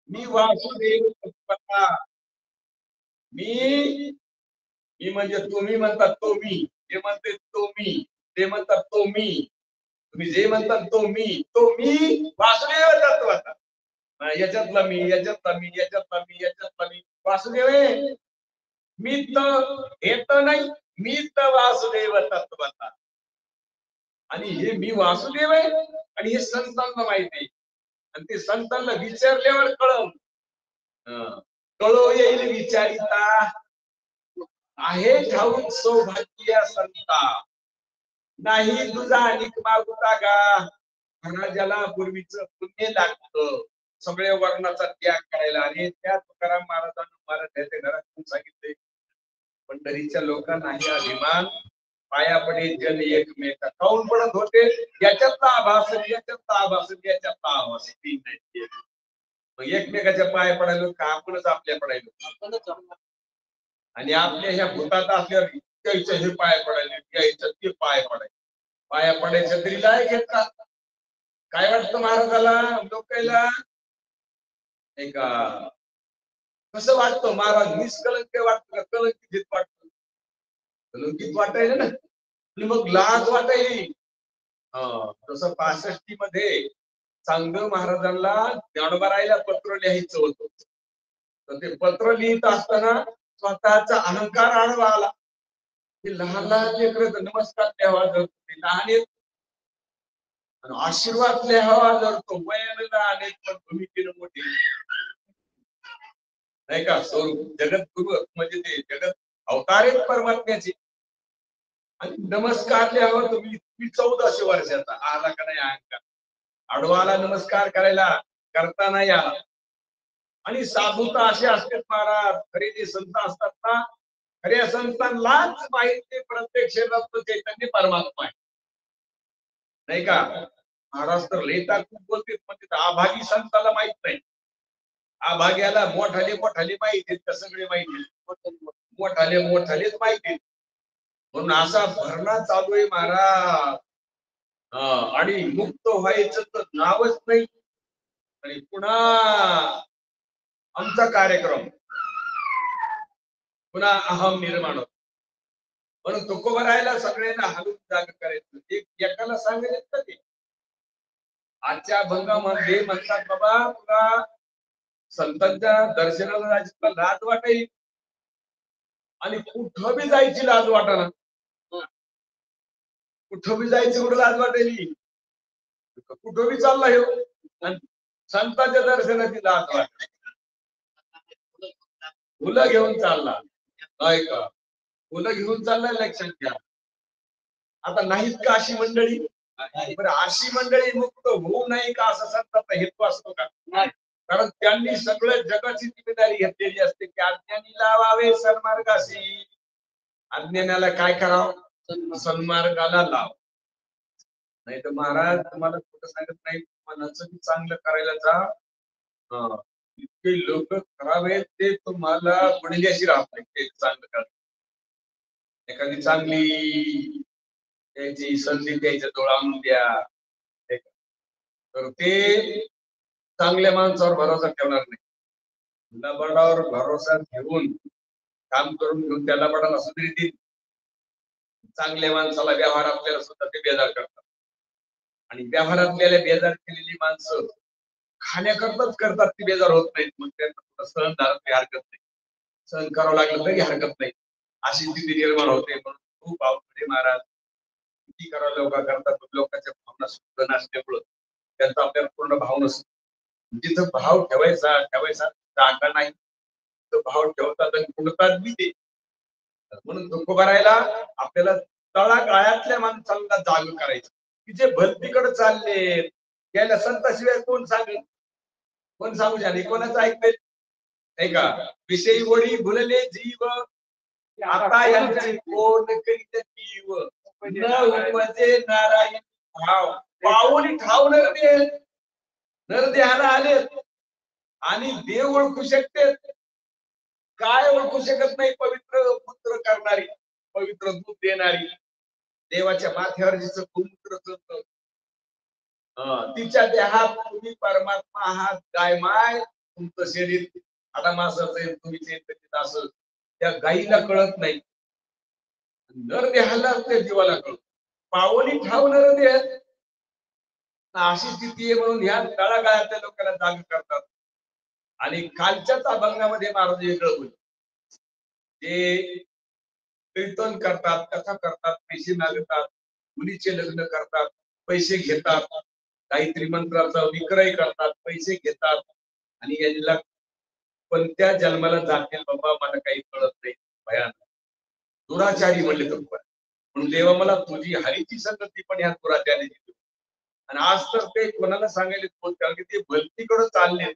मी वासुदेव तत्वता. मी मी म्हणजे तुम्ही म्हणतात तो मी, जे म्हणते तो मी, ते म्हणतात तो मी, तुम्ही जे म्हणतात तो मी वासुदेव तत्वता. याच्यातला मी, याच्यातला मी, याच्यातला मी, याच्यातला मी वासुदेव आहे. मी तर हे तर नाही, मी तर वासुदेव तत्वता. आणि हे मी वासुदेव आहे आणि हे संतांना माहिती आहे. आणि ते संतांना विचारल्यावर कळो येईल विचारिता, आहे ठाऊक सौभाग्य संता. नाही तुझा अनिक मागुता गा. महाराजाला पूर्वीच पुण्य लागतं सगळ्या वर्णाचा त्याग करायला. आणि त्या तुकाराम महाराजांना मराठ्याच्या घरात सांगितले, पंढरीच्या लोकांना हे अभिमान, पाया पडे जन एकमेका. काऊन पडत होते? याच्यातला आभास, याच्यातला आभास, याच्यातला आभास, तीन नाही. एकमेकाच्या पाया पडायलो का आपणच आपल्या पडायलो? आणि आपल्या ह्या भूतात असल्यावर त्याच्या हे पाय पडायले, यायचं ते पाय पडायचे. पाया पडायचं तरी काय घेतला? काय वाटतं महाराजाला, लोकायला एक कसं वाटतं? महाराज निष्कलंक वाटतं का कलंकित वाटतं? कलंकित वाटायला ना. आणि मग लाज वाटायली. तसं 65 मध्ये चांगलं महाराजांना ज्ञानोबारायला पत्र लिहायचं होतं. तर ते पत्र लिहित असताना स्वतःचा अहंकार आढवा आला. ते लहान लहान लेकरं नमस्कार लिहावा जर ते लहान आहेत, आशीर्वाद लिहावा जर तो वयाने लहान आहेत पण भूमिकेने मोठी नाही का. स्वरूप जगद्गुरु म्हणजे ते जगत अवतार आहेत परमात्म्याचे. आणि नमस्कार लिहावा तुम्ही 1400 वर्षाचा आला का नाही अहंकार आडवाला नमस्कार करायला करता नाही आला. आणि साधूता असे असतात महाराज, खरे जे संत असतात ना, खऱ्या संतांनाच माहिती प्रत्यक्ष रत्न चैतन्य परमात्मा आहे नाही का. महाराज तर लेता खूप बोलते म्हणजे आभागी संताला माहित नाही. आभाग्याला मोठाले मोठाले माहिती आहेत, सगळे माहिती मोठालेच माहिती. म्हणून असा भरणा चालू आहे महाराज. आणि मुक्त व्हायचं तर नावच नाही. आणि पुन्हा आमचा कार्यक्रम पुन्हा अहम निर्माण होतो. म्हणून तुकोबरायला सगळ्यांना हलून जाग करायचं. एकाला सांगायचं का ते आजच्या अभंगामध्ये म्हणतात, बाबा तुला संतांच्या दर्शनाला जायची लाज वाटेल आणि कुठं बी जायची लाज वाटाना. कुठं बी जायची कुठं लाज वाटेल, कुठं बी चालला हे संतांच्या दर्शनाची लाज वाटेल. फुलं घेऊन चालला नाही का, फुलं घेऊन चाललाय लक्षात घ्या. आता नाहीत का अशी मंडळी? बरं अशी मंडळी मुक्त होऊ नये का असं संतांचा हेतू असतो का? कारण त्यांनी सगळं जगाची जिम्मेदारी घेतलेली असते की अज्ञानी लावावे सन्मार्गाशी. अज्ञानाला काय करावं? सन्मार्गाला लाव. नाही तर महाराज तुम्हाला कुठं सांगत नाही, मनाचं चांगलं करायला जा. इतके लोक खराब आहेत ते तुम्हाला गुडघ्याशी राहत नाही ते चांगलं करायचं. एखादी चांगली त्याची संधी द्यायच्या डोळा आणून द्या, तर ते चांगल्या माणसावर भरोसा ठेवणार नाही. लबाडावर भरोसा ठेवून काम करून घेऊन त्या लबाडाला सुधरी देईल. चांगल्या माणसाला व्यवहारातल्या सुद्धा ते बेजार करतात. आणि व्यवहारातल्या बेजार केलेली माणसं खाण्याकरताच करतात, ती बेजार होत नाहीत. मग त्यांना सहन झालं तरी हरकत नाही, सहन करावं लागलं तरी हरकत नाही, अशी स्थिती निर्माण होते. म्हणून खूप अवघड महाराज. किती करा लोक करतात, लोकांच्या भावना शुद्ध नसल्यामुळं त्यांचा आपल्याला पूर्ण भाव नसतो. जिथं भाव ठेवायचा जागा नाही, तो भाव ठेवतात आणि कुणतात बी ते. म्हणून दुःख भरायला आपल्याला तळागाळातल्या माणसांना जाग करायचं की जे भलतीकडे चालले. त्याला संताशिवाय कोण सांगेल? कोण सांगू शकते? कोणाचं ऐकते नाही का. विषयी वडी भुलले जीव, आता यांचे कोण करीत जीव. न उपजे नारायण भाव, पाऊली ठाव नरदेहाला आले आणि देव ओळखू शकते. काय ओळखू शकत नाही? पवित्र पुत्र करणारी, पवित्र दूध देणारी, देवाच्या माथ्यावर जिचं गोमूत्र चलतं, तिच्या देहात तुम्ही परमात्मा आहात. काय माय तुमचं शरीर आता मासाचं आहे, तुम्ही असं त्या गाईला कळत नाही, नर देहाला त्या जीवाला कळत. पावली ठाव नर देह अशी स्थिती आहे, म्हणून ह्या तळागाळातल्या लोकांना जाग करतात. आणि कालच्याच अभंगामध्ये महाराज वेगळं बोलले, ते कीर्तन करतात, कथा करतात, पैसे मागतात, मुलीचे लग्न करतात, पैसे घेतात, काही त्रिमंत्राचा विक्रय करतात, पैसे घेतात, आणि यांना पण त्या जन्माला जातील बाबा मला काही कळत नाही, भयानक दुराचारी म्हणले तर म्हणून देवा मला तुझी हरीची संगती पण ह्या दुराचारी दिली. आणि आज तर ते कोणाला सांगायला कारण की ते भलतीकडं चालले,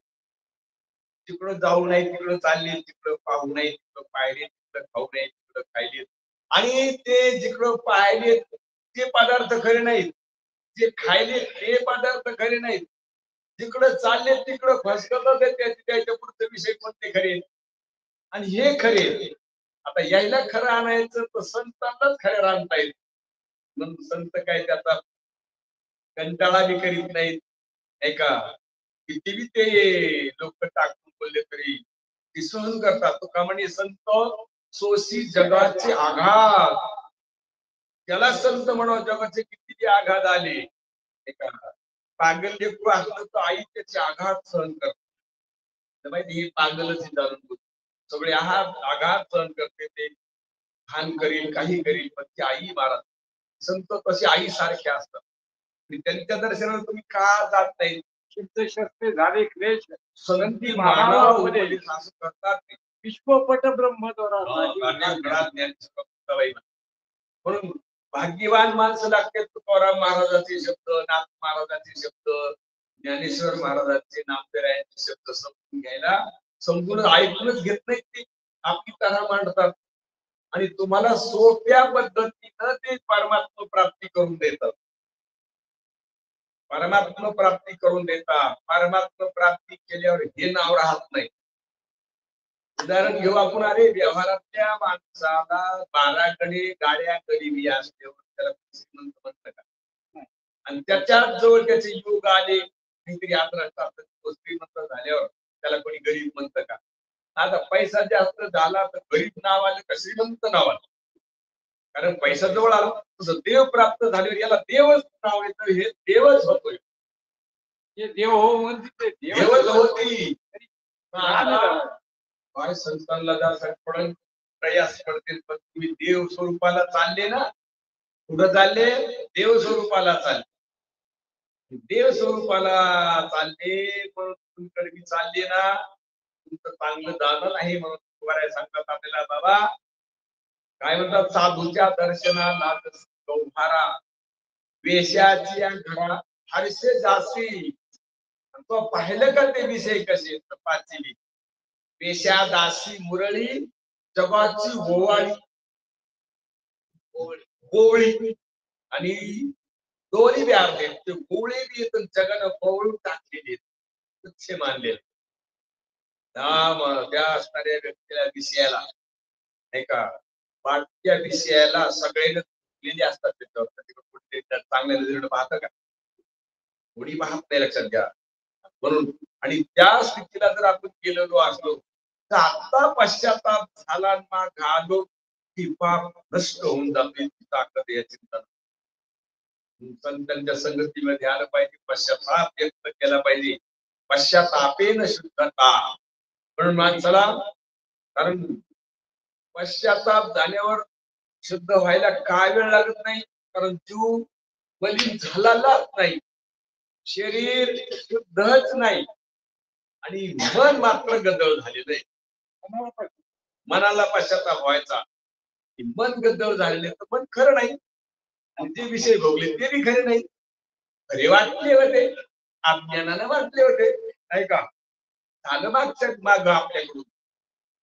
तिकडं जाऊ नये, तिकडं चालले, तिकडं पाहू नये, तिकडं पाहिले, तिकडं खाऊ नये, तिकडं खायले, आणि ते जिकडं पाहिले ते पदार्थ खरे नाहीत, जे खायले ते पदार्थ खरे नाहीत, जिकडं चालले तिकडं फसकत त्याच्या पुढचे विषय कोणते खरे आणि हे खरे. आता यायला खरं आणायचं तर संतांनाच खरं आणता येईल, म्हणून संत काय त्याचा कंटाळा बी करीत नाहीत, नाही का. किती बी ते लोक टाकून बोलले तरी ती सहन करतात. तो का म्हणे संत सोशी जगाचे आघात, त्याला संत म्हणा, जगाचे किती आघात आले, एका पागल लेकरू असलं तर आई त्याचे आघात सहन करते. माहिती ही पागलच जाणून सगळे आघात सहन करते, ते भान करील काही करील, पण ती आई महाराज संत तसे आई सारखे असतात. त्यांच्या दर्शनाला तुम्ही का जात नाही, शुद्ध शस्त्रे झाले क्लेश संगती मानावा असं करतात. विश्वपट ब्रह्मद्वारा म्हणून भाग्यवान माणसं लागतात. तुकाराम महाराजांचे शब्द, नाथ महाराजांचे शब्द, ज्ञानेश्वर महाराजांचे, नामदेवरायांचे शब्द समजून घ्यायला, समजून ऐकूनच घेत नाहीत, ते आपली तऱ्हा मांडतात आणि तुम्हाला सोप्या पद्धतीनं ते परमात्मा प्राप्ती करून देतात. परमात्मा प्राप्ती करून देतात. परमात्मा प्राप्ती केल्यावर हे नाव राहत नाही. उदाहरण घेऊ आपण, अरे व्यवहारातल्या माणसाला 12कडे गाड्या गरिबी असते, त्याला श्रीमंत म्हणतं का, आणि त्याच्याच जवळ त्याचे योग आले काहीतरी श्रीमंत झाल्यावर त्याला कोणी गरीब म्हणतं का. आता पैसा जास्त झाला तर गरीब नाव आलं का श्रीमंत नाव आलं, कारण पैसा जवळ आला. तसं देव प्राप्त झाल्यावर याला देवच नाव येतं, हे देवच होतोय, हे देव हो म्हणजे देवच होती. काय संतांना जास्त प्रयास करतील, पण तुम्ही देव स्वरूपाला चालले ना, कुठं चालले, देव स्वरूपाला चालले, देव स्वरूपाला चालले, म्हणून तुमच्याकडे मी चालले ना, तुमचं चांगलं झालं नाही म्हणून तुम्हाला सांगतात आपल्याला. बाबा काय म्हणतात, साधूच्या दर्शनाला गौभारा, वेशाची घरा हरसे जासी, तो पाहिलं का ते विषय कसे पाचिली, पेशा दासी मुरळी जगाची गोवाळी गोवळी, आणि दोन्ही बी अर्धे ते गोवळी बी येत, जगानं गोवळून टाकलेली तुच्छ मानले. त्या असणाऱ्या व्यक्तीला विषयाला, नाही का, त्या विषयाला सगळ्यांना असतात त्याच्यावर, चांगल्या नजरेनं पाहतं का, कोणी पाहत नाही, लक्षात घ्या. म्हणून आणि त्या स्थितीला जर आपण गेलेलो असलो तर आता पश्चाताप झाला ना घालो की पाप नष्ट होऊन जाते, ताकद या चिंतन. संतांच्या संगतीमध्ये आलं पाहिजे, पश्चाताप व्यक्त केला पाहिजे, पश्चातापेन शुद्धता. म्हणून माणसाला, कारण पश्चाताप झाल्यावर शुद्ध व्हायला काय वेळ लागत नाही, कारण जीव मलिन झालाच नाही, शरीर शुद्धच नाही, आणि मन मात्र गदळ झालेलं आहे. मनाला पश्चाताप व्हायचा, मन गदळ झालेले, तर मन खरं नाही, आणि जे विषय भोगले ते बी खरे नाही. खरे वाटले होते, अज्ञानाने वाटले होते, नाही का, झालं माग आपल्याकडून,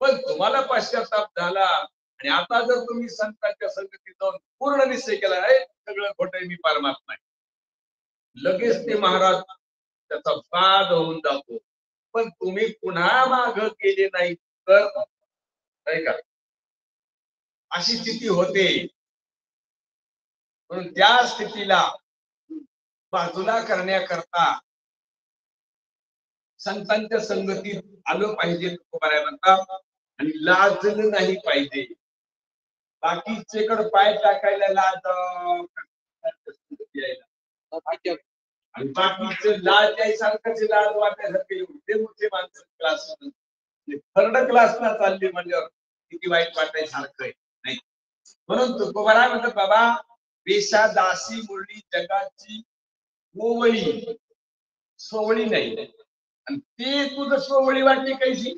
पण तुम्हाला पश्चाताप झाला, आणि आता जर तुम्ही संतांच्या संगतीत जाऊन पूर्ण निश्चय केला आहे सगळं खोटं, मी परमात्मा आहे, लगेच ते महाराज त्याचा बाद होऊन जातो. पण तुम्ही पुन्हा माग गेले नाही तर, नाही का, अशी स्थिती होते. म्हणून त्या स्थितीला बाजूला करण्याकरता संतांच्या संगतीत आलं पाहिजे तुकोबाराय म्हणतात, आणि लाजलं नाही पाहिजे. बाकीचेकडे पाय टाकायला लाज आणि बाकीचे लाज यायसारखंच लाज वाटायसारखे एवढे मोठे माणसं क्लास थर्ड क्लासला चालली म्हणजे किती वाईट वाटायसारखं आहे नाही. म्हणून तुकोबाराय म्हणतात बाबा, वेशा दासी मुरली जगाची ओवळी, सोवळी नाही. आणि ते तुझं सोवळी वाटली कैसी.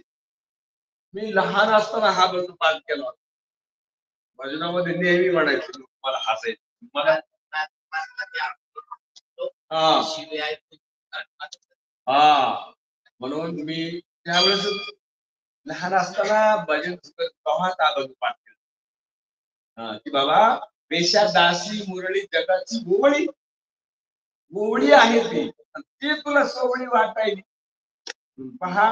मी लहान असताना हा बंधू पाठ केला होता. भजनामध्ये नेहमी म्हणायचं, मला हसायचं मला. म्हणून मी त्यावेळेस लहान असताना भजन तेव्हा हा बंधू पाठ केला की बाबा, वेशा दासी मुरळी जगाची ओवळी, ओवळी आहे ती, ते तुला सोवळी वाटायली. पहा,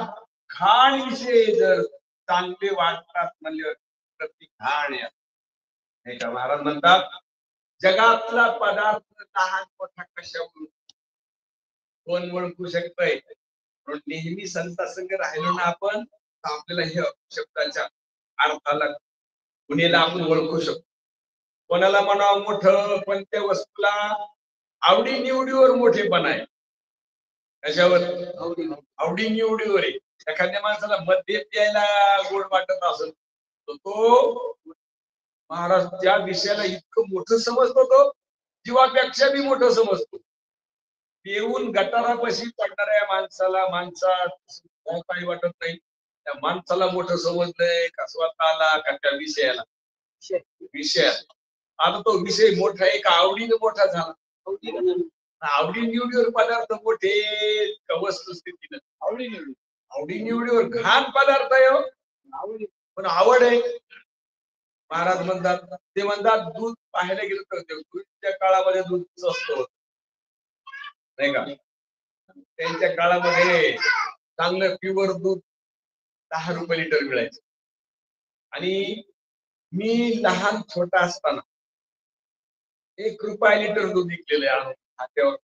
घाण विषय जर चांगले वाटतात म्हणजे प्रति घाण आहे का. महाराज म्हणतात, जगातला पदार्थ लहान मोठा कशावरून कोण ओळखू शकतोय. नेहमी संतासंग राहिलो ना आपण, आपल्याला हे शब्दाच्या अर्थाला गुन्हेला आपण ओळखू शकतो. कोणाला म्हणावं मोठं, पण त्या वस्तूला आवडी निवडीवर मोठेपणा आहे. कशावर? आवडी निवडीवर आहे. एखाद्या माणसाला मद्य प्यायला गोड वाटत असेल तर तो महाराज त्या विषयाला इतकं मोठं समजतो, तो जीवापेक्षा बी मोठं समजतो. पिऊन गटारापाशी पडणाऱ्या माणसाला काही वाटत नाही. त्या माणसाला मोठं समजलंय का स्वतःला का त्या विषयाला. आता तो विषय मोठा आहे का आवडीने मोठा झाला. आवडी निवडीवर पदार्थ मोठे का वस्तुस्थितीनं. आवडी निवडीवर घाण पदार्थ आहे, पण आवड आहे. महाराज म्हणतात, ते म्हणतात दूध पाहायला गेलं तर पूर्वीच्या काळामध्ये दूध स्वस्त होत नाही का. त्यांच्या काळामध्ये चांगलं प्युअर दूध 10 रुपये लिटर मिळायचं. आणि मी लहान छोटा असताना 1 रुपया लिटर दूध विकलेलं आहे खात्यावर.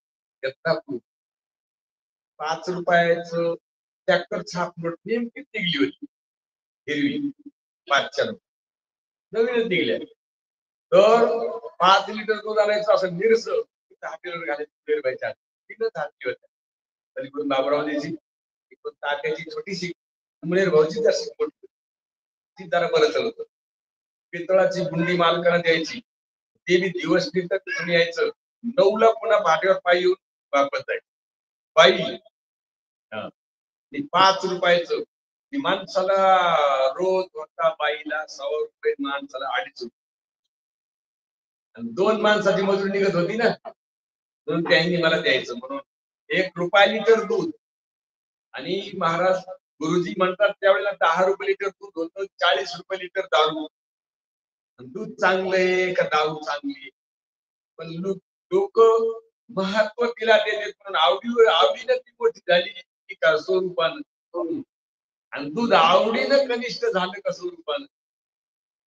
5 रुपयाचं ट्रॅक्टर छाप नोट नेमकीच निघली होती, हिरवी 5च्या नवीनच निघल्या. तर 5 लिटर दूध आणायचं असं निरस 10 लिटर घालायचं होत्या. पलीकडून बाबरावजीची इकडून तात्याची छोटीशी, मुळेर भाऊची जास्त मोठी, ती जरा बरं चालत. पितळाची गुंडी मालकाला द्यायची, ते बी दिवस फिरतात यायचं. 9ला पुन्हा भाट्यावर पायी येऊन वापस जायचं पायी. 5 रुपयाचं माणसाला रोज होता, बाईला 100 रुपये, माणसाला 2.5 रुपये. आणि 2 माणसाची मजुरी निघत होती ना, म्हणून त्यांनी मला द्यायचं. म्हणून 1 रुपया लिटर दूध. आणि महाराज गुरुजी म्हणतात त्यावेळेला 10 रुपये लिटर दूध होतं, 40 रुपये लिटर दारू. दूध चांगलंय का दारू चांगली, पण लोक महत्व तिला देतात. म्हणून आवडीनं ती मोठी झाली का स्वरूपानं. आणि दूध आवडीनं कनिष्ठ झालं का स्वरूपानं.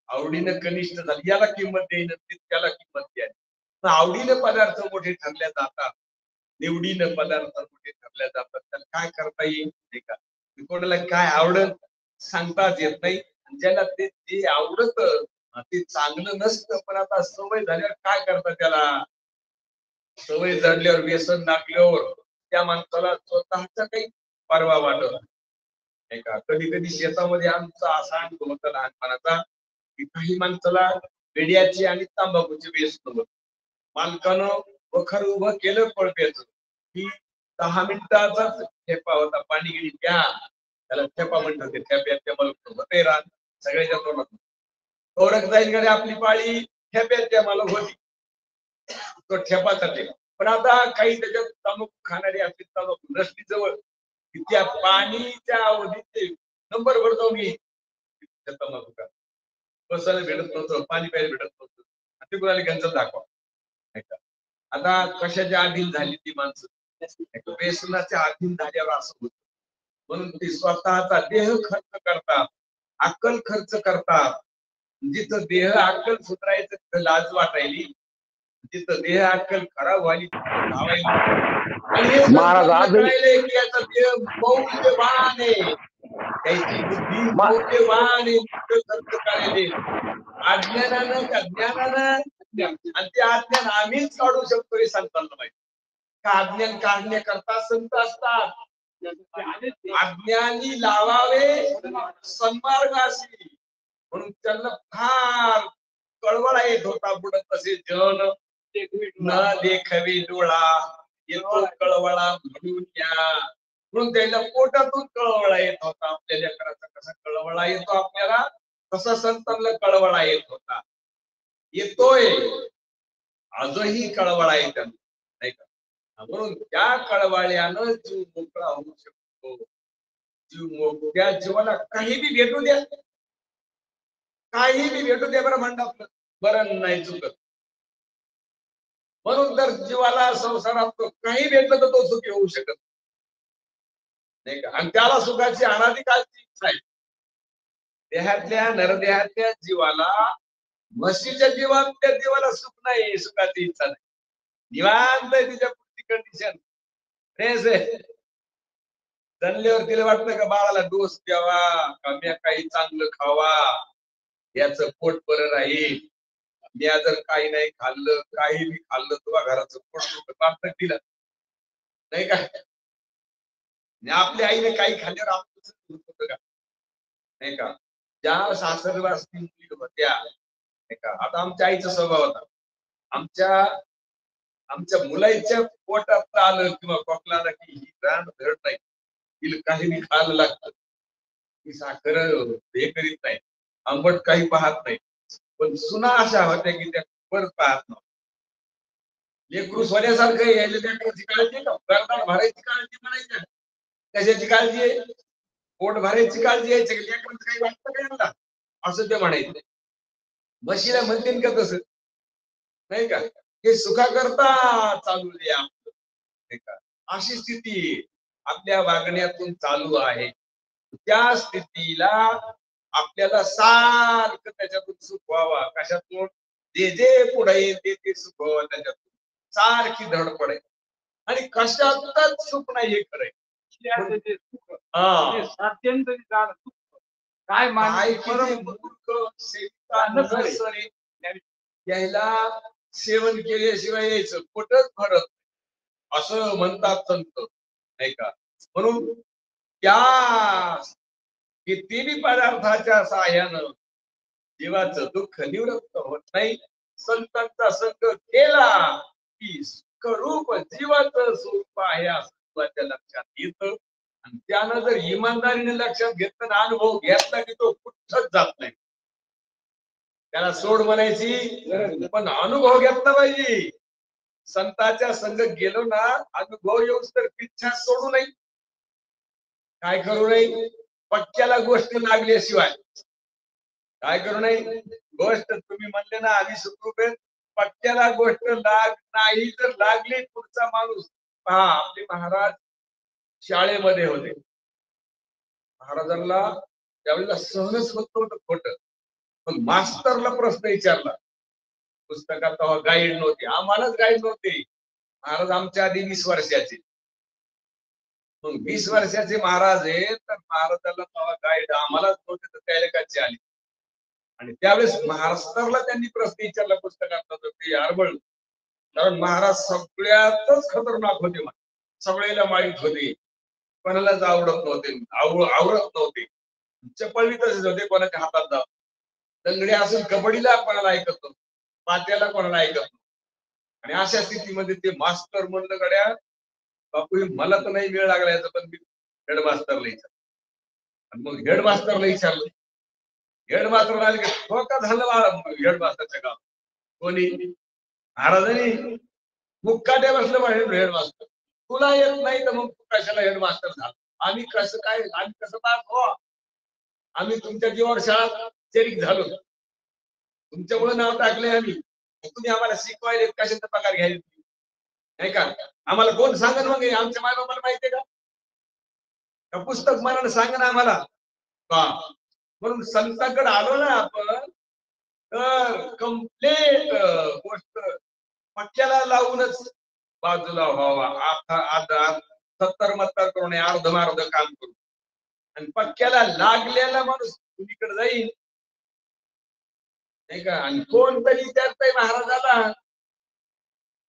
आवडीनं कनिष्ठ झालं, याला किंमत देईन, त्याला किंमत द्यायला. आवडीनं पदार्थ मोठे ठरल्या जातात, निवडीनं पदार्थ मोठे ठरल्या जातात. त्याला काय करता येईल नाही का. कोणाला काय आवडत सांगताच येत नाही. ज्याला ते आवडत ते चांगलं नसतं, पण आता सवय झाल्यावर काय करतात त्याला. सवय जडल्यावर, व्यसन लागल्यावर त्या माणसाला स्वतःचा काही परवा वाटत नाही का. कधी कधी शेतामध्ये आमचा असा अनुभव होता लहानपणाचा की काही माणसाला वेड्याची आणि तांबाखूची व्यसन होत. मालकानं वखर उभं केलं पळप्याचं की 10 मिनिटाचा ठेपा होता, पाणी गिणी प्या, त्याला ठेपा म्हणतात. ते ठेप्यात होते रान सगळ्याच्या तोंडात. ओळख जाईल कडे आपली पाळी ठेप्यात त्या मला होती, तो ठेपाचा ठेपा. पण आता काही त्याच्यात तंबाखू खाणारी आपली तंबाखू नसली जवळ की त्या पाणीच्या अवधीत ते नंबर भर जाऊन येईल तंबाखू का बसायला भेटत नव्हतं, पाणी प्यायला भेटत नव्हतं. ते कुणाला घ्यायचं दाखवा. आता कशाच्या अधीन झाली ती माणसं, व्यसनाच्या अधीन झाल्यावर असं होत. म्हणून ते स्वतःचा देह खर्च करतात, अक्कल खर्च करतात. जिथं देह अक्कल सुधारायचं लाज वाटायली, तिथं देह अक्कल खराब व्हायली तिथं धावायला. आणि हे महाराज संतांना आजही कळायलंय की याचा देह मौल्यवान आहे, त्याची बुद्धी मौल्यवान आहे, मूल्य खर्च कळायले. अज्ञानानं का ज्ञानानं, आणि ते अज्ञान आम्हीच काढू शकतो हे संतांना माहिती. का अज्ञान काढण्याकरता संत असतात. अज्ञानी लावावे सन्मार्गाशी, म्हणून त्यांना फार कळवळा येत होता. पुढे तसे जन न देखवे डोळा येतो कळवळा म्हणून या, म्हणून त्याला पोटातून कळवळा येत होता. आपल्या लेकराचा कसा कळवळा येतो आपल्याला, तसा संतांना कळवळा येत होता, येतोय आजही कळवळा येत नाही का. म्हणून त्या कळवळ्यानं जीव मोकळा होऊ शकतो. जीव त्या जीवाला काही बी भेटू द्या, काही बी भेटू द्या ब्रह्मांडात, बरं नाही चुकत. म्हणून जर जीवाला संसारात काही भेटलं तर तो सुखी होऊ शकत नाही का. आणि त्याला सुखाची अनादिकालची इच्छा आहे. देहातल्या नरदेहातल्या जीवाला, म्हशीच्या जीवात त्या जीवाला सुख नाही, सुखाची इच्छा नाही, निवांत आहे तिच्या पुढची कंडिशन फ्रेश आहे. जणल्यावर तिला वाटतं का बाळाला डोस द्यावा का, मी काही चांगलं खावा, याचं पोट बरं राहील. मी जर काही नाही खाल्लं, काही बी खाल्लं तुला घराचं पोट वाटतं तिला नाही का. आपल्या आईने काही खाल्ल्यावर आपलं होतं का नाही का. ज्या सासरवासी मुली होत्या नाही का, आता आमच्या आईचा स्वभाव होता, आमच्या मुलाच्या पोटात आलं किंवा खोकला की ही रान धरत नाही, तिला काही बी खायला लागतं. ती साखर हे करीत नाही, आंबट काही पाहत नाही. पण सुना अशा होत्या की त्या परत पाहत नव्हत्या. लेकरू सोन्यासारखं यायला लेकराची काळजी का, गर्दन भरायची काळजी म्हणायची, कशाची काळजी आहे, पोट भरायची काळजी आहे, लेकराचं काही वाटतं का यांना, असं ते म्हणायचं. म्हशीला म्हणतील का तसं नाही का, हे सुखा करता चालू दे आपलं नाही का. अशी स्थिती आपल्या वागण्यातून चालू आहे. त्या स्थितीला आपल्याला सारखं त्याच्यातून सुख व्हावा, कशातून, जे जे पुढे येईल ते सुख व्हावं, त्याच्यातून सारखी धडपड आहे. आणि कशातच सुख नाही हे खरंय. काय मूर्ख यायला सेवन केल्याशिवाय यायचं पोटच भरत असं म्हणतात संत नाही का. म्हणून त्या कितीही पदार्थाच्या सहाय्यानं जीवाचं दुःख निवृत्त होत नाही. संतांचा संग केला की सुखरूप जीवाचं स्वरूप आहे असं त्या लक्षात येतं. आणि त्यानं जर इमानदारीने लक्षात घेतलं ना, अनुभव घेतला की तो कुठंच जात नाही. त्याला सोड म्हणायची पण अनुभव घेतला पाहिजे. संतांच्या संग गेलो ना, अनुभव येऊस तर पिच्छा सोडू नाही, काय करू नाही, पक्क्याला गोष्ट लागल्याशिवाय काय करू नाही. गोष्ट तुम्ही म्हणले ना आम्ही सुखरूप आहे, पक्क्याला गोष्ट लाग नाही तर लागली पुढचा माणूस पहा. आपले महाराज शाळेमध्ये होते, महाराजांना त्यावेळेला सहनच होत नव्हतं खोटं, पण मास्तरला प्रश्न विचारला. पुस्तकात तेव्हा गाईड नव्हते, आम्हालाच गाईड नव्हते. महाराज आमच्या आधी 20 वर्षाचे, मग 20 वर्षाचे महाराज आहे, तर महाराजांना तेव्हा गाईड आम्हालाच नव्हते, तर त्याला कच्चे आले. आणि त्यावेळेस मास्तरला त्यांनी प्रश्न विचारला पुस्तकात ते आरबळ, कारण महाराज सगळ्यातच खतरनाक होते, सगळ्याला माहीत होते, कोणालाच आवडत नव्हते, आवडत नव्हते. चपळी तसेच होते, कोणाच्या हातात जाव दंगडी असून कबड्डीला कोणाला ऐकत नव्हतं, पात्याला कोणाला ऐकत नव्हतं. आणि अशा स्थितीमध्ये ते मास्तर म्हणलं, गड्या बापू मला तर नाही वेळ लागला याचा, पण मी हेडमास्टरला विचारलं. आणि मग हेडमास्टरला विचारलं, हेडमास्टर आले की हो का झालं हेडमास्टरच्या गाव कोणी महाराजांनी मुक्काट्या बसलं पाहिजे हेडमास्टर, तुला येत नाही तर मग तू कशाला हेडमास्टर झाला, आम्ही कसं काय, आम्ही कसं पास हो, आम्ही तुमच्या जीवावर शाळा चेरिक झालो, तुमच्यामुळे नाव टाकले आम्ही, तुम्ही आम्हाला शिकवायले कशाचा पगार घ्यायला नाही का. आम्हाला कोण सांगत मग, आमच्या माय बाबाला माहितीये का, पुस्तक मनानं सांग ना आम्हाला का. म्हणून संतांकडे आलो ना आपण तर कम्प्लीट गोष्ट पक्क्याला लावूनच बाजूला व्हावा. 70 मतदार करून अर्ध काम करू आणि पक्क्याला लागलेला माणूस कुणीकडे जाईल नाही का. आणि कोणतरी विचारतय महाराजाला,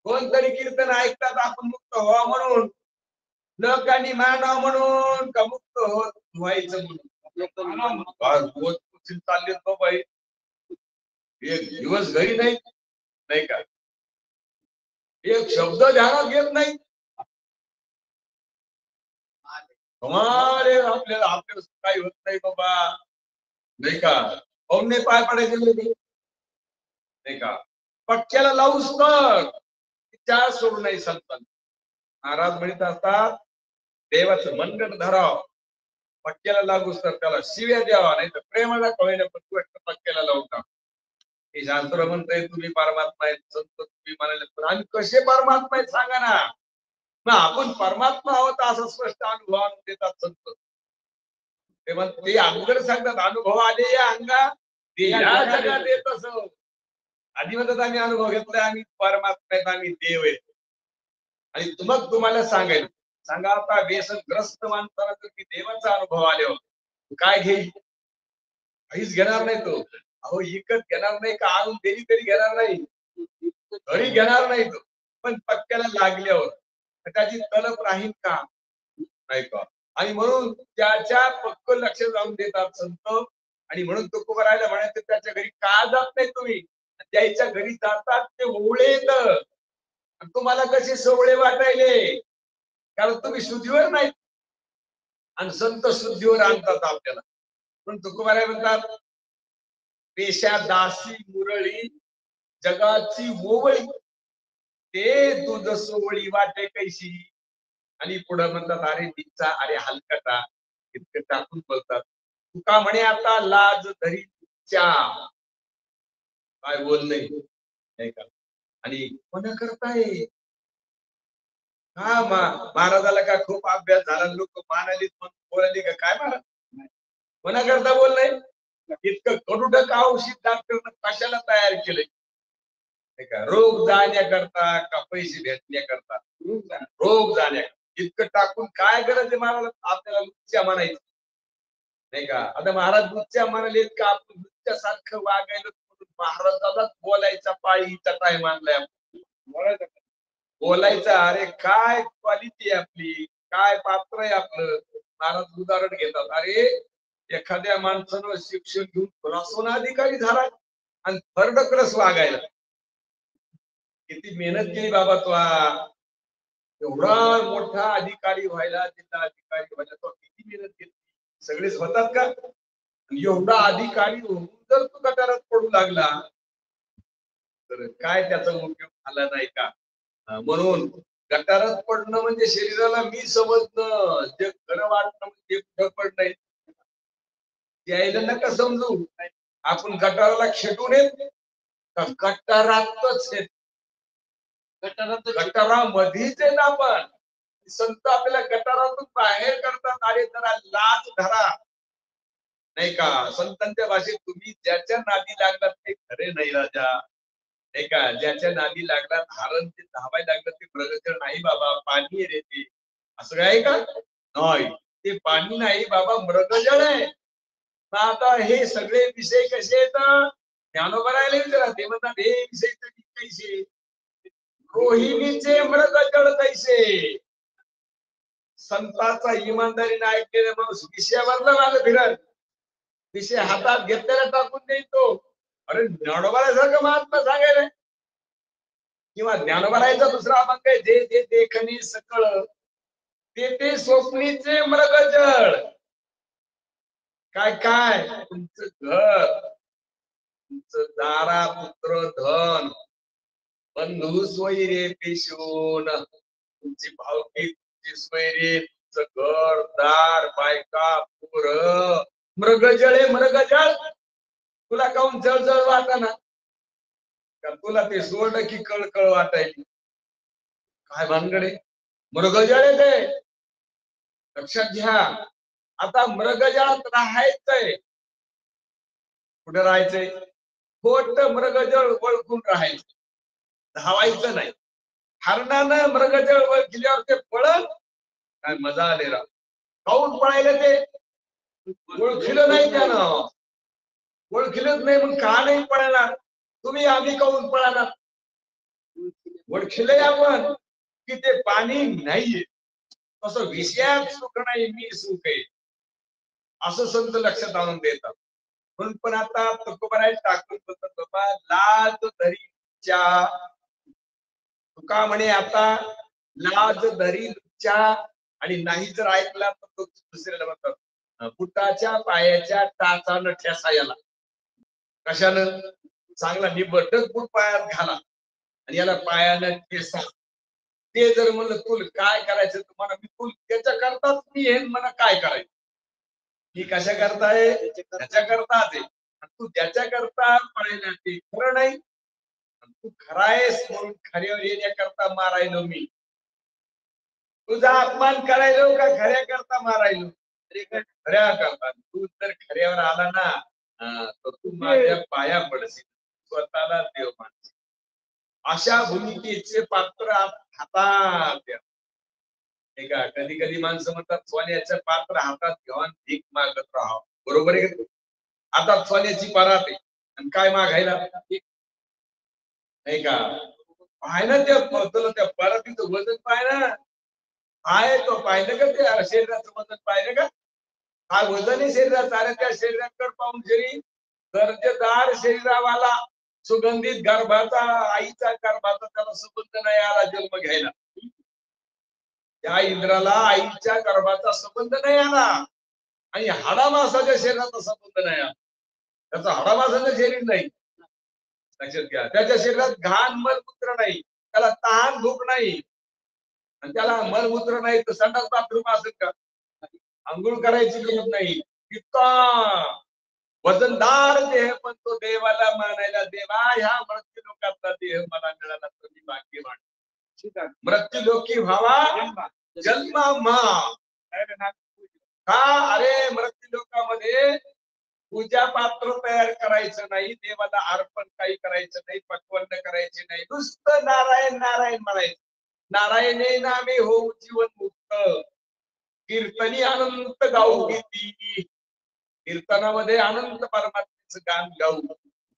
कोणतरी कीर्तन ऐकतात आपण मुक्त व्हावा म्हणून, लोकांनी मानाव म्हणून का मुक्त होत व्हायचं म्हणून चालले बाबा. एक दिवस घरी नाही का, एक शब्द ध्यानात घेत नाही. आपल्याला काही होत नाही बाबा नाही का. पाहुणे पाय पडायचे नाही का. पक्क्याला लावूस तर विचार सोडू नाही संतान. महाराज म्हणत असतात देवाचं मनगट धराव, पक्क्याला लागूस तर त्याला शिव्या द्यावा, नाही तर प्रेमाला कळेल पण तू पक्क्याला लावून टाक. हे शास्त्र म्हणतंय तुम्ही परमात्मा आहेत, संत तुम्ही म्हणाले, पण आम्ही कसे परमात्मा आहेत सांगा ना. मग आपण परमात्मा आहोत असं स्पष्ट अनुभव देतात संत. ते अगोदर सांगतात अनुभव आले या अंगा ते या जगात येत असं. आधी म्हणतात आम्ही अनुभव घेतलाय, आम्ही परमात्मा आहेत, आम्ही देव आहेत. आणि मग तुम्हाला सांगेल, सांगा आता व्यसनग्रस्त माणसाला जर की देवाचा अनुभव आल्यावर काय घेईल? काहीच घेणार नाही तो. अहो विकत घेणार नाही का, आणून दिली तरी घेणार नाही, घरी घेणार नाही तो. पण पक्क्याला लागल्यावर त्याची तलप राहील का नाही का. आणि म्हणून त्याच्या पक्क लक्ष जाऊन देतात संत. आणि म्हणून तुकोबारायला म्हणायचं त्याच्या घरी का जात नाही तुम्ही, त्याच्या घरी जातात ते ओवळे येत. तुम्हाला कसे सोवळे वाटायले, कारण तुम्ही शुद्धीवर नाही आणि संत शुद्धीवर आणतात आपल्याला. पण तुकोबाराय म्हणतात पेशा दासी मुरळी जगाची ओवळी, ते दूध सोवळी वाटे कैशी. आणि पुढे म्हणतात अरे निचा अरे हलकटा, इतकं टाकून बोलतात. तुका म्हणे आता लाज धरी काय बोल नाही का. आणि कोणा करताय हा महाराजाला का खूप अभ्यास झाला, लोक मानाली बोलाली का काय महाराज कोणा करता बोल नाही. इतकं कडूड का औषध डॉक्टर कशाला तयार केलंय का, रोग जाण्याकरता का पैसे भेटण्याकरता. रोग जाण्या इतकं टाकून काय गरज आहे महाराज आपल्याला लुच्च्या म्हणायचं नाही का. आता महाराज लुच्च्या म्हणाले का आपण लुच्च्यासारखं वागायला महाराजालाच बोलायचा पाळीचा टाइम आणलाय. बोलायचा अरे काय क्वालिटी आहे आपली, काय पात्र आहे आपलं. महाराज उदाहरण घेतात, अरे एखाद्या माणसानं शिक्षण घेऊन क्लासोना अधिकारी झाला आणि फरडकरस वागायला. किती मेहनत केली बाबा तो, एवढा मोठा अधिकारी व्हायला, जिल्हा अधिकारी व्हायला तो किती मेहनत केली. सगळेच होतात का. एवढा अधिकारी होऊन जर तू गटारात पडू लागला तर काय त्याचा उपयोग झाला नाही का. म्हणून गटारात पडणं म्हणजे शरीराला मी समजणं, जे खरं वाटणं म्हणजे कुठं पडणं यायला नका समजू. आपण गटाराला खेटून येत का गटारातच येत, गटारामध्येच येत आपण. संत आपल्याला गटारातून बाहेर करतात. अरे जरा लाज धरा नाही का. संतांच्या भाषेत तुम्ही ज्याच्या नादी लागलात ते खरे नाही राजा नाही का. ज्याच्या नादी लागलात हारण ते धावायला लागलं ते प्रगती नाही बाबा, पाणी रे ते असं काय का नाही. ते पाणी नाही बाबा, मृगजळ आहे. आता हे सगळे विषय कसे आहेत ज्ञानोबरायला विचारा. ते म्हणतात हे विषय कैसे, रोहिणीचे मृगजळ कैसे. संतांचा इमानदारीने ऐकलेला माणूस विषयावरला मागे फिरत, विषय हातात घेतलेला टाकून देतो. अरे ज्ञानोबरायसारखं महात्मा सांगायला किंवा ज्ञानोबरायचा दुसरा अभंग आहे, जे जे देखणे सकळ ते स्वप्नीचे मृगजळ. काय काय तुमचं घर, तुमचं दारा पुत्र धन बंधू स्वैरे पेशून, तुमची भावकी तुमची स्वैरे, तुमचं घर दार बायका पोर मृगजळे. मृगजळ तुला काऊन जळजळ वाटाना का, तुला ते सोडलं की कळकळ वाटायची काय भानगडे. मृगजळे ते लक्षात घ्या. आता मृगजळात राहायचंय, कुठे राहायचंय, खोट मृगजळ ओळखून राहायचं. धावायचं नाही. हरणानं मृगजळ ओळखल्यावर ते पळत काय मजा आले राव. खाऊन पळायला ते ओळखलं नाही त्यानं, ओळखलंच नाही मग का नाही पळणार तुम्ही, आम्ही काऊन पळणार. ओळखलंय आपण की ते पाणी नाहीये, तसं विषयात सुख नाही मी सुख आहे असं संत लक्षात आणून देतात. म्हणून पण आता तुकोबाराय टाकून बसत बाबा लाज धरीच्या, तुका म्हणे आता लाज धरीच्या आणि नाही जर ऐकला तर तो दुसऱ्याला म्हणतात बुटाच्या पायाच्या टाचानं ठेसा याला. कशानं? चांगला निबटक बूट पायात घाला आणि याला पायानं ठेसा. ते जर म्हणलं तुला काय करायचं तुम्हाला, मी तुला त्याच्या करताच मी हे मला काय करायचं. ही कशा करताय? त्याच्या करताच आहे. तू ज्याच्या करता पळायला ते खरं नाही. तू खरा आहेस म्हणून खऱ्यावर येण्याकरता मारायलो मी. तुझा अपमान करायलो का खऱ्या करता मारायलो? खऱ्या करता. तू जर खऱ्यावर आला ना तर तू माझ्या पाया पडशील, स्वतःला देव मानशील. अशा भूमिकेचे पात्र हातात. का कधी कधी माणसं म्हणतात सोन्याचं पात्र हातात घेऊन भीक मागत राहावं. बरोबर आहे का? हातात सोन्याची परात आहे आणि काय मागायला नाही का? पाय ना त्या परातीचं वजन पाय ना, आहे तो पाहिलं का? ते शरीराचं वजन पाहिलं का? काय वजन आहे शरीराचं? अरे त्या शरीराकडे पाहून जरी दर्जेदार शरीरावाला सुगंधित गर्भाचा, आईचा गर्भाचा त्याला संबंध नाही आला जन्म घ्यायला, त्या इंद्राला आईच्या गर्भाचा संबंध नाही आला आणि हाडामासाच्या शरीराचा संबंध नाही आला. त्याचं हाडामासाचं शरीर नाही, लक्षात घ्या. त्याच्या शरीरात घाण मलमूत्र नाही, त्याला तहान भूक नाही आणि त्याला मलमूत्र नाही तर संडास बाथरूम असेल का? आंघोळ करायची गरज नाही. इतका वजनदार देह, पण तो देवाला मानायला देवा ह्या मृत्यू लोकांचा देह मला मिळाला तर मी भाग्यवान. मृत्यू लोकी व्हावा जन्म का? अरे मृत्यू लोकांमध्ये पूजा पात्र तयार करायचं नाही, देवाला अर्पण काही करायचं नाही, पक्वन्न करायचे नाही, नुसतं नारायण नारायण म्हणायचं. नारायणे नामे होऊ जीवन मुक्त, कीर्तनी अनंत गाऊ किती. कीर्तनामध्ये अनंत परमात्म्याचं गाण गाऊ.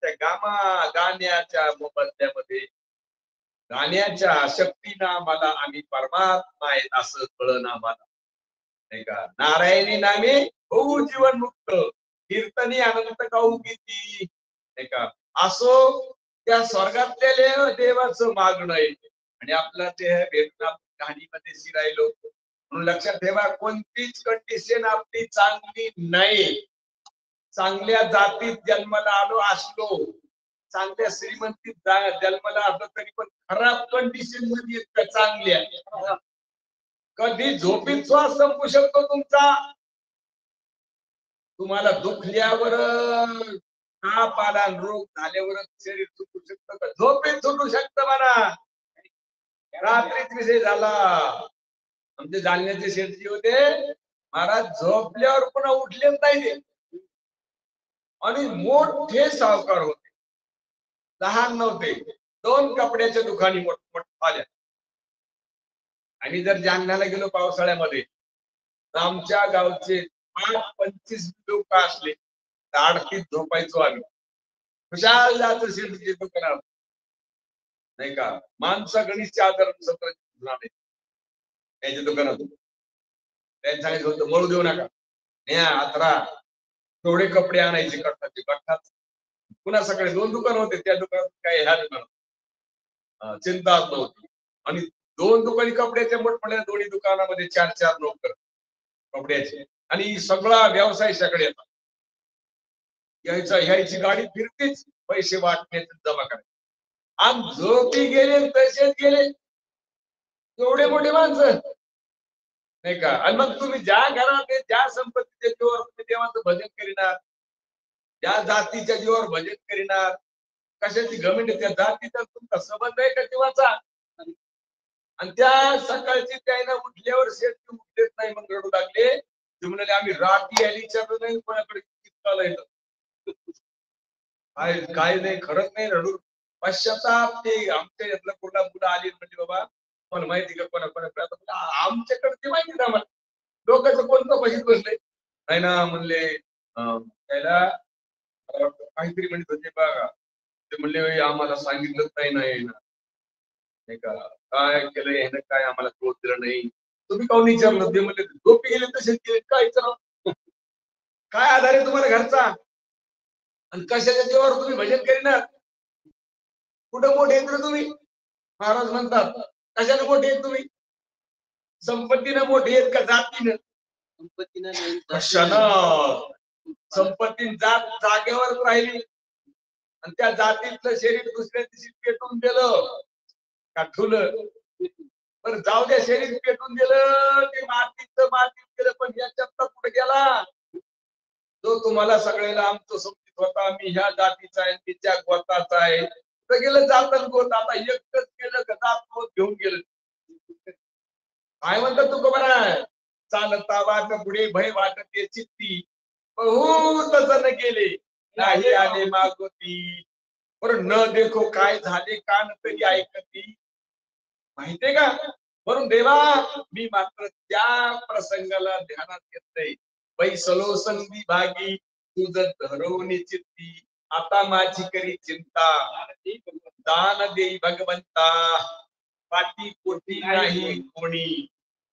त्या गाण्याच्या मोबदल्यामध्ये गाण्याच्या शक्तीना मला आम्ही परमात्मा आहेत असं कळलं आम्हाला, नाही का? नारायणी नामे होऊ जीवन मुक्त, कीर्तनी अनंत गाऊ किती, नाही का? असो त्या स्वर्गातल्या देवाचं मागणं आहे आणि आपला देह भेटणार कहाणीमध्ये शिरायलो. म्हणून लक्षात ठेवा, कोणतीच कंडिशन आपली चांगली नाही. चांगल्या जातीत जन्माला आलो असलो, चांगल्या श्रीमंतीत जन्माला असलो तरी पण खराब कंडिशन मध्ये चांगल्या कधी झोपीत श्वास संपू शकतो तुमचा. तुम्हाला दुखल्यावर, ताप आला, रोग झाल्यावरच शरीर सुटू शकतं का? झोपेत सुटू शकतं म्हणा. रात्रीच विषय झाला. आमचे जालन्याचे शेठजी होते महाराज, झोपल्यावर पुन्हा उठलेच नाही आणि मोठे सावकार होते, लहान नव्हते. 2 कपड्याच्या दुकानी मोठमोठ्या. आणि जर जालन्याला गेलो पावसाळ्यामध्ये तर आमच्या गावचे 25 लोक असले तर 38 झोपायचो आम्ही. खुशाल जायचं शेठजीच्या दुकानावर, नाही का? माणसा गणेशचे आदर सत्र त्यांच्या दुकानातून त्यांनी सांगितलं होतं मळू देऊ नका, न्या आतरा. थोडे कपडे आणायचे कट्टाचे कट्टात. पुन्हा सकाळी 2 दुकान होते, त्या दुकानात काय ह्या दुकानात चिंताच नव्हती. आणि 2 दुकानी कपड्याच्या मोठमोठ्या, दोन्ही दुकानामध्ये 4-4 नोकर कपड्याचे आणि सगळा व्यवसाय सगळे येतात. ह्याची गाडी फिरतेच, पैसे वाटण्याचे जमा करायचे. आणि झोपी गेले तसेच गेले एवढे मोठे माणसं, नाही का? आणि मग तुम्ही ज्या घरात ज्या संपत्तीच्या जीवावर तुम्ही देवाचं भजन करीनार, ज्या जातीच्या जीवावर भजन करीनार, कशाची घमंड, त्या जातीचा तुमचा संबंध आहे का जीवाचा? आणि त्या सकाळची त्यानं उठल्यावर शेठ उठलेच नाही, मग रडू लागले. ते म्हणाले आम्ही रात्री आली विचारलं नाही कोणाकडे, काय काय नाही, खरंच नाही रडू. पश्चाताप ते आमच्या यातलं कोणा मुलं आली म्हणजे बाबा मला माहिती का कोणा आमच्याकडे ते माहिती ना मला लोकांचं कोणतं बघित बसले नाही ना म्हणले त्याला काहीतरी म्हणत होते बघा ते म्हणले आम्हाला सांगितलं नाही नाही का काय केलं यानं काय आम्हाला क्रोध दिला नाही तुम्ही काऊन विचारलं ते म्हणले झोपी गेले तसे गेले काय विचारा काय आधार आहे तुम्हाला घरचा आणि कशाच्या जीवावर तुम्ही भजन करीनार कुठं मोठे येत ना तुम्ही महाराज म्हणतात कशाने मोठे आहेत तुम्ही संपत्तीनं मोठे आहेत का जातीनं संपत्तीनं कशानं संपत्ती जात जागेवर राहिली आणि त्या जातीतलं शरीर दुसऱ्या दिवशी पेटून गेलं का ठुलं पण जाऊ द्या शरीर पेटून गेलं ते मातीत गेलं पण याच्यात कुठे गेला जो तुम्हाला सगळ्याला आमचं समजित होता मी ह्या जातीचा आहे मी त्या गोताचा आहे कुठं गेलं जात गोत आता एकच गेलं का जात गोत घेऊन गेलं काय म्हणतात तू बरा चालता वाट पुढे भय वाटते चित्ती बहुत जण गेले नाही आले मागोती पर न देखो काय झाले कान तरी ऐकती माहितीये का म्हणून देवा मी मात्र त्या प्रसंगाला ध्यानात घेतलंय पैसलो संधी भागी तुझ धरवणी चित्ती आता माझी करी चिंता दान देई भगवंता पाठी पोटी नाही कोणी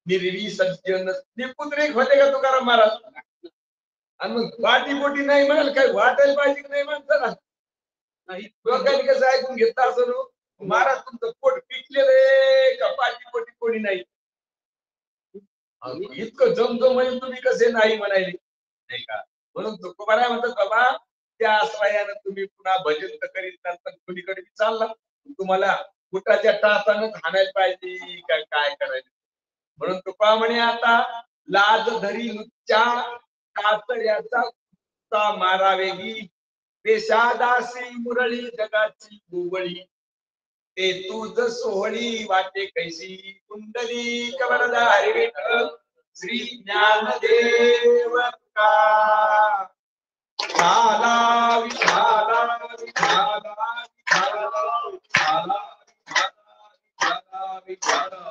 निर्वी सज्जन निपुत्रिक होते का तुकाराम महाराज आणि मग पाठी पोटी नाही म्हणाल काय वाटायला पाहिजे की नाही म्हणता ना नाही लोकांनी कसं ऐकून घेतलं असं महाराज तुमचं पोट पिकलेलं का पाठी पोटी कोणी नाही इतकं जमतो म्हणजे तुम्ही कसे नाही म्हणायले नाही का म्हणून तुकोबाराय म्हणतात बाबा त्या आश्रयानं तुम्ही पुन्हा भजन तर करीत नंतर कुणीकडे चालला तुम्हाला कुटाच्या टाचानं हाणायला पाहिजे काय करायचं म्हणून तुका म्हणे आता लाज धरी नुच्या कातऱ्याचा मारावेगी पेशादासी मुरळी जगाची बुवळी ते तुझ सोहळी वाटे कैसी कुंडली कमलधारी विठ्ठल श्री ज्ञानदेव का झाला विठाला विठाला विठाला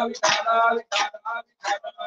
विठाला विठाला